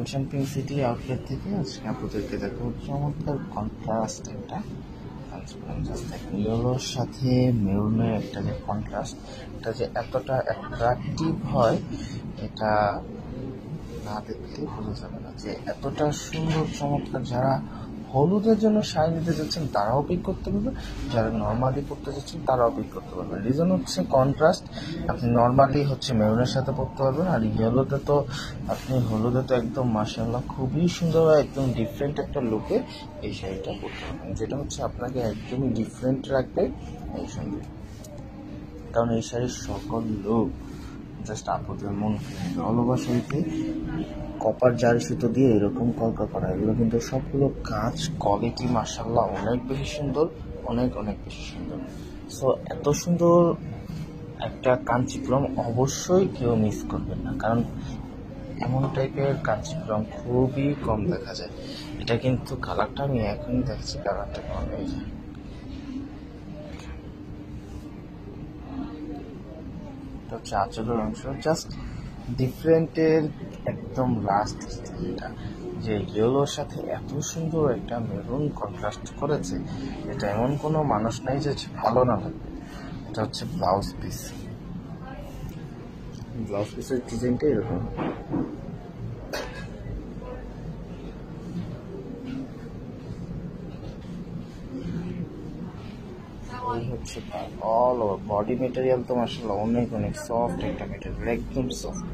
Dimension pink city outlet থেকে আজকে আপনাদেরকে দেখো চমৎকার কন্ট্রাস্ট একটা ইয়েলোর সাথে মেরুনের একটা যে কন্ট্রাস্ট, এটা যে এতটা অ্যাট্রাকটিভ হয় এটা না দেখলে বোঝা যাবে না যে এতটা সুন্দর চমৎকার। যারা হলুদের জন্য শাড়ি নিতে যাচ্ছেন তারাও পিক করতে পারবে, যারা নর্মালি পরতে যাচ্ছেন তারাও পিক করতে পারবেন। রিজন হচ্ছে কন্ট্রাস্ট, আপনি নর্মালি হচ্ছে মেরুনের সাথে পরতে পারবেন, আর ইয়েলোতে তো হলুদে তো একদম মাশাআল্লাহ খুবই সুন্দর একদম ডিফারেন্ট একটা লুকে এই শাড়িটা পরতে পারবেন, যেটা হচ্ছে আপনাকে একদমই ডিফারেন্ট রাখবে এই সঙ্গে। কারণ এই শাড়ির সকল লুক জাস্ট আপনাদের মন অল ওভার শাড়িতে কপার জারি সুতো দিয়ে এরকম কলকা করা, এগুলো কিন্তু সবগুলো কাজ কোয়ালিটি মাশাআল্লাহ অনেক বেশি সুন্দর, অনেক অনেক বেশি সুন্দর। সো এত সুন্দর একটা কাঞ্চিপুরম অবশ্যই কেউ মিস করবেন না, কারণ এমন টাইপের কাঞ্চিপুরম খুবই কম দেখা যায়। এটা কিন্তু কালারটা আমি এখনই দেখছি, কালারটা কেমন হয়ে যায়। এটা হচ্ছে আঁচলের অংশ, জাস্ট ডিফারেন্টের একদম লাস্ট স্টেজটা যে ইয়েলোর সাথে এত সুন্দর একটা মেরুন কন্ট্রাস্ট করেছে, এটা এমন কোনো মানুষ নাই যে ভালো না লাগবে। এটা হচ্ছে ব্লাউজ পিস, ব্লাউজ পিসের ডিজাইনটা এরকম। এই হচ্ছে অল ওভার বডি মেটেরিয়াল তো মাশাআল্লাহ অনেক অনেক সফট একটা মেটেরিয়াল, একদম সফট।